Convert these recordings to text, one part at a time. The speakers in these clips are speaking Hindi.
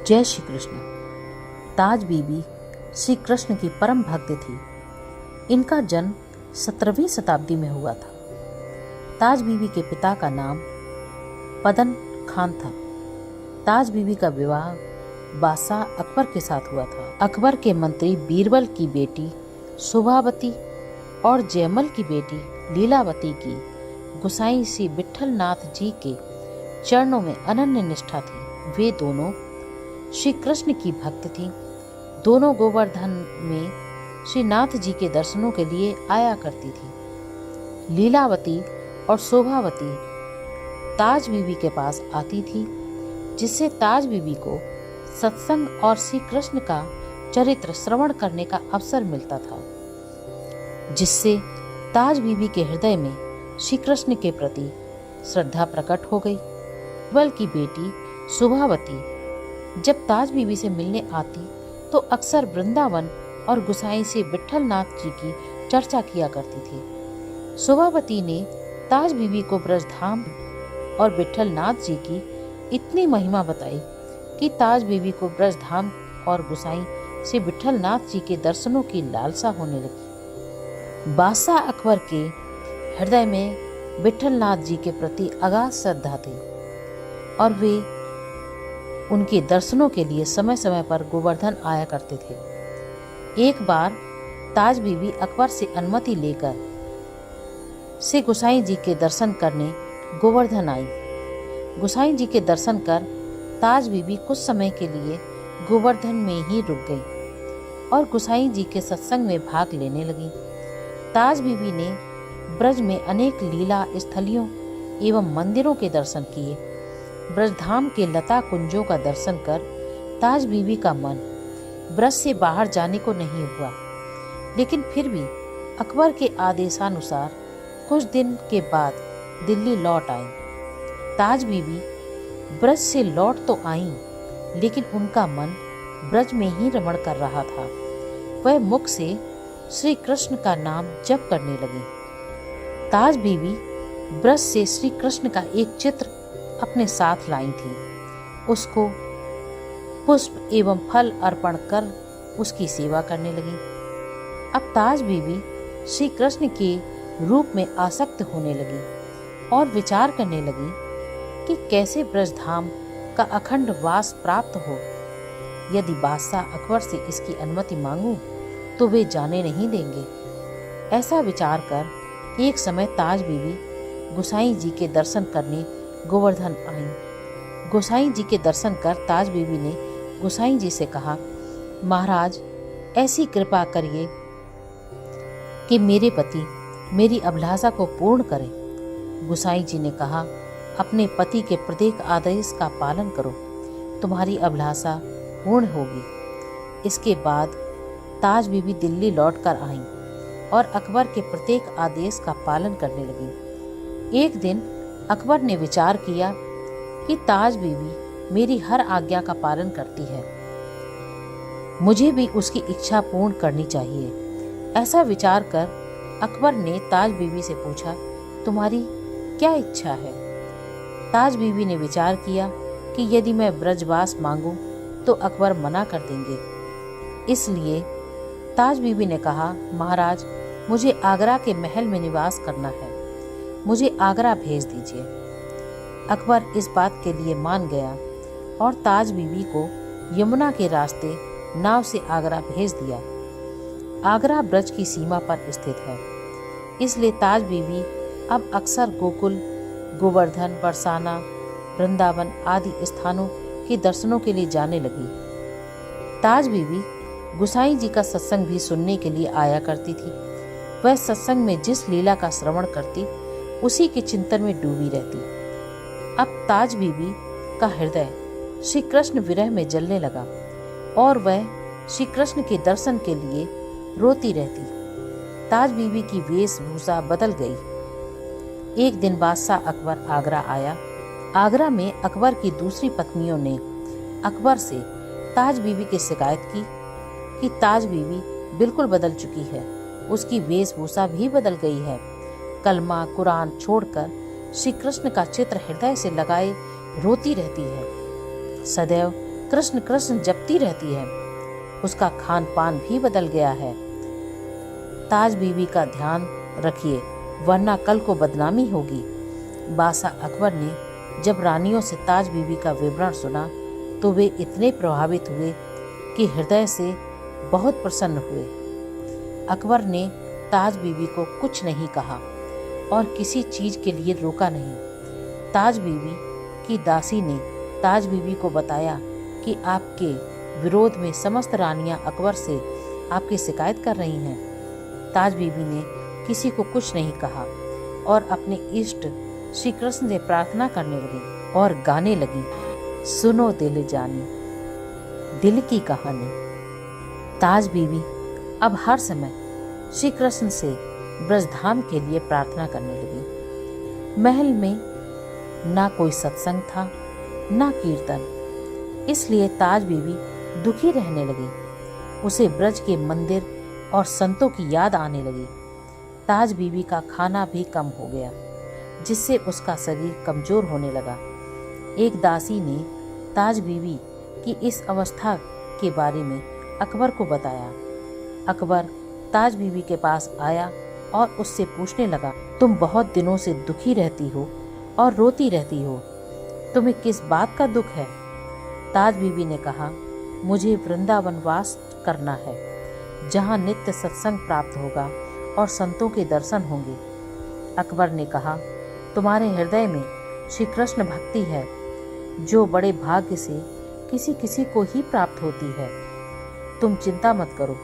जय श्री कृष्ण। ताज बीबी श्री कृष्ण की परम भक्त थी। इनका जन्म 17वीं शताब्दी में हुआ था। ताज बीबी के पिता का नाम पदन खान था। ताज बीबी का विवाह बादशाह अकबर के साथ हुआ था। अकबर के मंत्री बीरबल की बेटी शोभावती और जयमल की बेटी लीलावती की गोसाई श्री विठल नाथ जी के चरणों में अनन्य निष्ठा थी। वे दोनों श्री कृष्ण की भक्त थीं। दोनों गोवर्धन में श्री नाथ जी के दर्शनों के लिए आया करती थी। लीलावती और शोभावती ताज बीबी के पास आती थी, जिससे ताज बीबी को सत्संग और श्री कृष्ण का चरित्र श्रवण करने का अवसर मिलता था, जिससे ताज बीबी के हृदय में श्री कृष्ण के प्रति श्रद्धा प्रकट हो गई। बीरबल की बेटी शोभावती जब ताज बीबी से मिलने आती तो अक्सर वृंदावन और गोसाई से विठल नाथ जी की चर्चा किया करती थी। शोभावती ने ताज बीबी को ब्रजधाम और विठल नाथ जी की इतनी महिमा बताई कि ताज बीबी को ब्रजधाम और गोसाई से विठल नाथ जी के दर्शनों की लालसा होने लगी। बादशाह अकबर के हृदय में विठल नाथ जी के प्रति अगाध श्रद्धा थी और वे उनके दर्शनों के लिए समय समय पर गोवर्धन आया करते थे। एक बार ताज बीबी अकबर से अनुमति लेकर से गोसाई जी के दर्शन करने गोवर्धन आई। गोसाई जी के दर्शन कर ताज बीबी कुछ समय के लिए गोवर्धन में ही रुक गई और गोसाई जी के सत्संग में भाग लेने लगी। ताज बीबी ने ब्रज में अनेक लीला स्थलियों एवं मंदिरों के दर्शन किए। ब्रजधाम के लता कुंजों का दर्शन कर ताज बीबी का मन ब्रज से बाहर जाने को नहीं हुआ, लेकिन फिर भी अकबर के आदेशानुसार कुछ दिन के बाद दिल्ली लौट आई। ताज बीबी ब्रज से लौट तो आईं, लेकिन उनका मन ब्रज में ही रमण कर रहा था। वह मुख से श्री कृष्ण का नाम जप करने लगी। ताज बीबी ब्रज से श्री कृष्ण का एक चित्र अपने साथ लाई थी। उसको पुष्प एवं फल अर्पण कर उसकी सेवा करने लगी। अब ताज बीबी श्री कृष्ण के रूप में आसक्त होने लगी और विचार करने लगी कि कैसे ब्रजधाम का अखंड वास प्राप्त हो। यदि बादशाह अकबर से इसकी अनुमति मांगूं तो वे जाने नहीं देंगे। ऐसा विचार कर एक समय ताज बीबी गोसाई जी के दर्शन करने गोवर्धन आई। गोसाई जी के दर्शन कर ताज बीबी ने गोसाई जी से कहा, महाराज ऐसी कृपा करिए कि मेरे पति मेरी अभिलाषा को पूर्ण करें। गोसाई जी ने कहा, अपने पति के प्रत्येक आदेश का पालन करो, तुम्हारी अभिलाषा पूर्ण होगी। इसके बाद ताज बीबी दिल्ली लौट कर आई और अकबर के प्रत्येक आदेश का पालन करने लगी। एक दिन अकबर ने विचार किया कि ताज बीबी मेरी हर आज्ञा का पालन करती है, मुझे भी उसकी इच्छा पूर्ण करनी चाहिए। ऐसा विचार कर अकबर ने ताज बीबी से पूछा, तुम्हारी क्या इच्छा है? ताज बीबी ने विचार किया कि यदि मैं ब्रजवास मांगूं तो अकबर मना कर देंगे। इसलिए ताज बीबी ने कहा, महाराज मुझे आगरा के महल में निवास करना है, मुझे आगरा भेज दीजिए। अकबर इस बात के लिए मान गया और ताज बीबी को यमुना के रास्ते नाव से आगरा भेज दिया। आगरा ब्रज की सीमा पर स्थित है, इसलिए ताज बीबी अब अक्सर गोकुल, गोवर्धन, बरसाना, वृंदावन आदि स्थानों के दर्शनों के लिए जाने लगी। ताज बीबी गोसाई जी का सत्संग भी सुनने के लिए आया करती थी। वह सत्संग में जिस लीला का श्रवण करती उसी के चिंतन में डूबी रहती। अब ताज बीबी का हृदय श्री कृष्ण विरह में जलने लगा और वह श्री कृष्ण के दर्शन के लिए रोती रहती। ताज बीबी की वेशभूषा बदल गई। एक दिन बादशाह अकबर आगरा आया। आगरा में अकबर की दूसरी पत्नियों ने अकबर से ताज बीबी की शिकायत की कि ताज बीबी बिल्कुल बदल चुकी है, उसकी वेशभूषा भी बदल गई है। कलमा कुरान छोड़कर श्री कृष्ण का चित्र हृदय से लगाए रोती रहती है। सदैव कृष्ण कृष्ण जपती रहती है। उसका खान पान भी बदल गया है। ताज बीबी का ध्यान रखिए, वरना कल को बदनामी होगी। बादशाह अकबर ने जब रानियों से ताज बीबी का विवरण सुना तो वे इतने प्रभावित हुए कि हृदय से बहुत प्रसन्न हुए। अकबर ने ताज बीबी को कुछ नहीं कहा और किसी चीज के लिए रोका नहीं। ताज बीबी की दासी ने ताज बीबी को बताया कि आपके विरोध में समस्त रानियां अकबर से आपकी शिकायत कर रही हैं। ताज बीबी ने किसी को कुछ नहीं कहा और अपने इष्ट श्री कृष्ण से प्रार्थना करने लगी और गाने लगी, सुनो दिल जानी, दिल की कहानी। ताज बीबी अब हर समय श्री कृष्ण से ब्रजधाम के लिए प्रार्थना करने लगी। महल में ना कोई सत्संग था, ना कीर्तन, इसलिए ताज बीबी दुखी रहने लगी। उसे ब्रज के मंदिर और संतों की याद आने लगी। ताज बीबी का खाना भी कम हो गया, जिससे उसका शरीर कमजोर होने लगा। एक दासी ने ताज बीबी की इस अवस्था के बारे में अकबर को बताया। अकबर ताज बीबी के पास आया और उससे पूछने लगा, तुम बहुत दिनों से दुखी रहती हो और रोती रहती हो, तुम्हें किस बात का दुख है? ताज बीबी ने कहा, मुझे वृंदावन वास करना है, जहाँ नित्य सत्संग प्राप्त होगा और संतों के दर्शन होंगे। अकबर ने कहा, तुम्हारे हृदय में श्री कृष्ण भक्ति है, जो बड़े भाग्य से किसी किसी को ही प्राप्त होती है। तुम चिंता मत करो,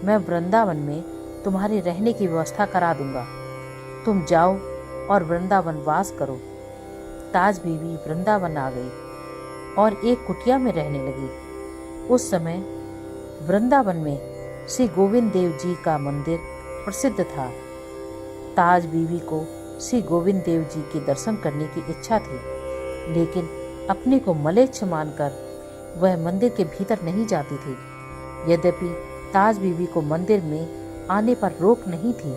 मैं वृंदावन में तुम्हारे रहने की व्यवस्था करा दूंगा। तुम जाओ और वृंदावन वास करो। ताज बीबी वृंदावन आ गई और एक कुटिया में रहने लगी। उस समय वृंदावन में श्री गोविंद देव जी का मंदिर प्रसिद्ध था। ताज बीबी को श्री गोविंद देव जी के दर्शन करने की इच्छा थी, लेकिन अपने को मलेच्छ मानकर वह मंदिर के भीतर नहीं जाती थी। यद्यपि ताज बीबी को मंदिर में आने पर रोक नहीं थी।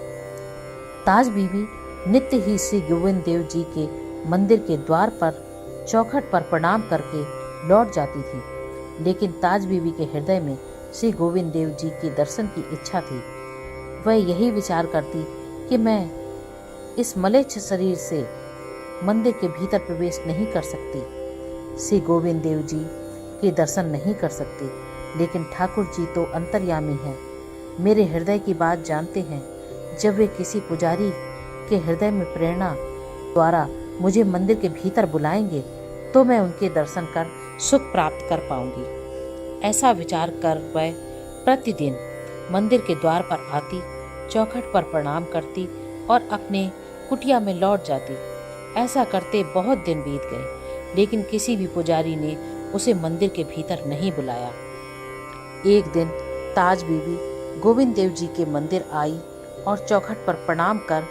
ताज बीबी नित्य ही श्री गोविंद देव जी के मंदिर के द्वार पर चौखट पर प्रणाम करके लौट जाती थी, लेकिन ताज बीबी के हृदय में श्री गोविंद देव जी के दर्शन की इच्छा थी। वह यही विचार करती कि मैं इस मलेच्छ शरीर से मंदिर के भीतर प्रवेश नहीं कर सकती, श्री गोविंद देव जी के दर्शन नहीं कर सकती, लेकिन ठाकुर जी तो अंतर्यामी हैं, मेरे हृदय की बात जानते हैं। जब वे किसी पुजारी के हृदय में प्रेरणा द्वारा मुझे मंदिर के भीतर बुलाएंगे तो मैं उनके दर्शन कर सुख प्राप्त कर पाऊंगी। ऐसा विचार कर वह प्रतिदिन मंदिर के द्वार पर आती, चौखट पर प्रणाम करती और अपने कुटिया में लौट जाती। ऐसा करते बहुत दिन बीत गए, लेकिन किसी भी पुजारी ने उसे मंदिर के भीतर नहीं बुलाया। एक दिन ताज बीबी गोविंद देव जी के मंदिर आई और चौखट पर प्रणाम कर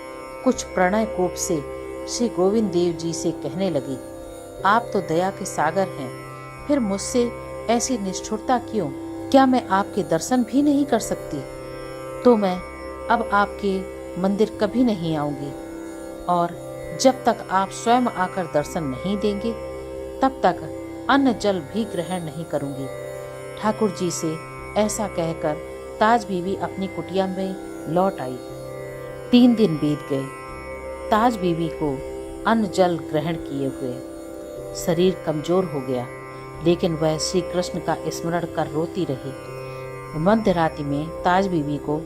कुछ प्रणय कोप से श्री गोविंद देव जी से कहने लगी, आप तो दया के सागर हैं, फिर मुझसे ऐसी निष्ठुरता क्यों? क्या मैं आपके दर्शन भी नहीं कर सकती? तो मैं अब आपके मंदिर कभी नहीं आऊंगी, और जब तक आप स्वयं आकर दर्शन नहीं देंगे तब तक अन्न जल भी ग्रहण नहीं करूंगी। ठाकुर जी से ऐसा कहकर ताज बीबी अपनी कुटिया में लौट आई। 3 दिन बीत गए। ताज बीबी को अन्न जल ग्रहण किए हुए शरीर कमजोर हो गया, लेकिन वह श्री कृष्ण का स्मरण कर रोती रही। मध्य रात्रि में ताज बीबी को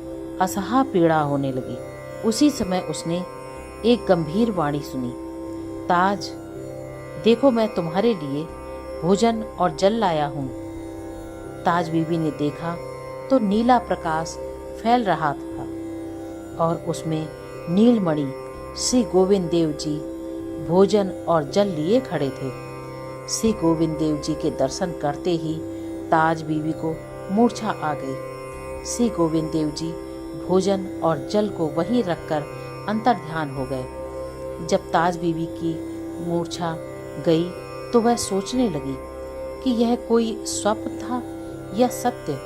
असहा पीड़ा होने लगी। उसी समय उसने एक गंभीर वाणी सुनी, ताज देखो, मैं तुम्हारे लिए भोजन और जल लाया हूँ। ताज बीबी ने देखा तो नीला प्रकाश फैल रहा था और उसमें नीलमणि श्री गोविंद देव जी भोजन और जल लिए खड़े थे। श्री गोविंद देव जी के दर्शन करते ही ताज बीबी को मूर्छा आ गई। श्री गोविंद देव जी भोजन और जल को वहीं रखकर अंतर्ध्यान हो गए। जब ताज बीबी की मूर्छा गई तो वह सोचने लगी कि यह कोई स्वप्न था या सत्य।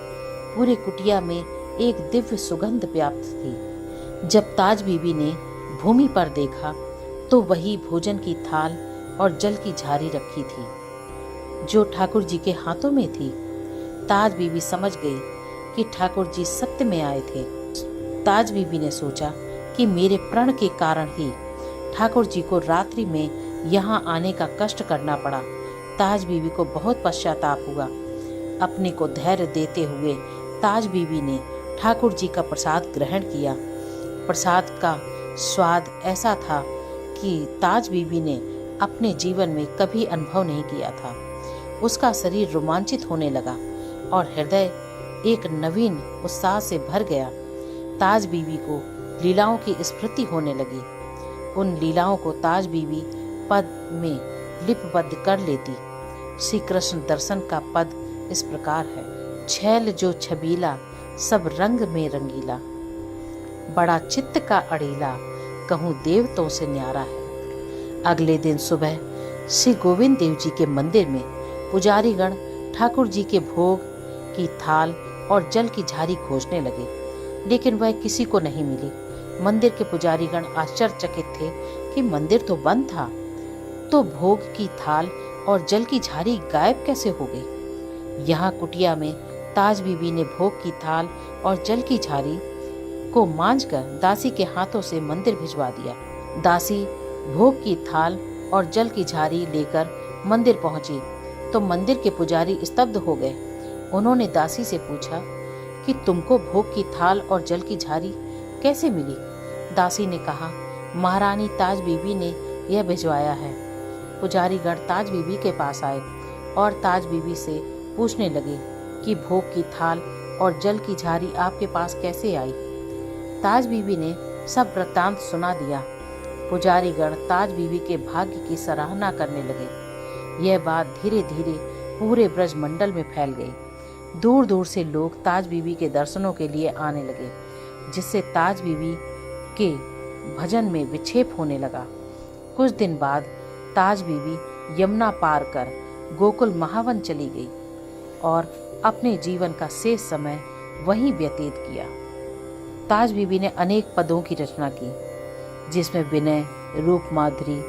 पूरे कुटिया में एक दिव्य सुगंध व्याप्त थी। जब ताज बीबी ने भूमि पर देखा तो वही भोजन की थाल और जल की झारी रखी थी। जो ठाकुर जी के हाथों में थी। ताज बीबी समझ गई कि ठाकुर जी सत्य में आए थे। ताज बीबी ने सोचा कि मेरे प्रण के कारण ही ठाकुर जी को रात्रि में यहाँ आने का कष्ट करना पड़ा। ताज बीबी को बहुत पश्चाताप हुआ। अपने को धैर्य देते हुए ताज बीबी ने ठाकुर जी का प्रसाद ग्रहण किया। प्रसाद का स्वाद ऐसा था कि ताज बीबी ने अपने जीवन में कभी अनुभव नहीं किया था। उसका शरीर रोमांचित होने लगा और हृदय एक नवीन उत्साह से भर गया। ताज बीबी को लीलाओं की स्मृति होने लगी। उन लीलाओं को ताज बीबी पद में लिपिबद्ध कर लेती। श्री कृष्ण दर्शन का पद इस प्रकार है। छैल जो छबीला, सब रंग में रंगीला, बड़ा चित्त का अड़ीला, कहूँ देवतों से न्यारा है। अगले दिन सुबह श्री गोविंद देव जी के मंदिर में पुजारीगण ठाकुर जी के भोग की थाल और जल की झारी खोजने लगे, लेकिन वह किसी को नहीं मिली। मंदिर के पुजारीगण आश्चर्यचकित थे कि मंदिर तो बंद था, तो भोग की थाल और जल की झारी गायब कैसे हो गई। यहाँ कुटिया में ताज बीबी ने भोग की थाल और जल की झारी को मांझकर दासी के हाथों से मंदिर भिजवा दिया। दासी भोग की थाल और जल की झारी लेकर मंदिर पहुंची तो मंदिर के पुजारी स्तब्ध हो गए। उन्होंने दासी से पूछा कि तुमको भोग की थाल और जल की झारी कैसे मिली। दासी ने कहा, महारानी ताज बीबी ने यह भिजवाया है। पुजारीगण ताज बीबी के पास आए और ताज बीबी से पूछने लगे कि भोग की थाल और जल की झारी आपके पास कैसे आई। ताज बीबी ने सब वृत्तांत सुना दिया। पुजारीगण ताज बीबी के भाग्य की सराहना करने लगे। यह बात धीरे धीरे पूरे ब्रज मंडल में फैल गई। दूर दूर से लोग ताज बीबी के दर्शनों के लिए आने लगे, जिससे ताज बीबी के भजन में विक्षेप होने लगा। कुछ दिन बाद ताज बीबी यमुना पार कर गोकुल महावन चली गई और अपने जीवन का शेष समय वहीं व्यतीत किया। ताज बीबी ने अनेक पदों की रचना की, जिसमें विनय, रूप माधुरी,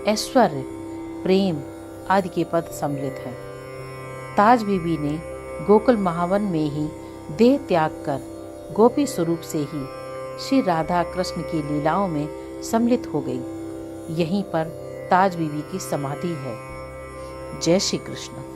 ऐश्वर्य, प्रेम आदि के पद सम्मिलित हैं। ताज बीबी ने गोकुल महावन में ही देह त्याग कर गोपी स्वरूप से ही श्री राधा कृष्ण की लीलाओं में सम्मिलित हो गई। यहीं पर ताज बीबी की समाधि है। जय श्री कृष्ण।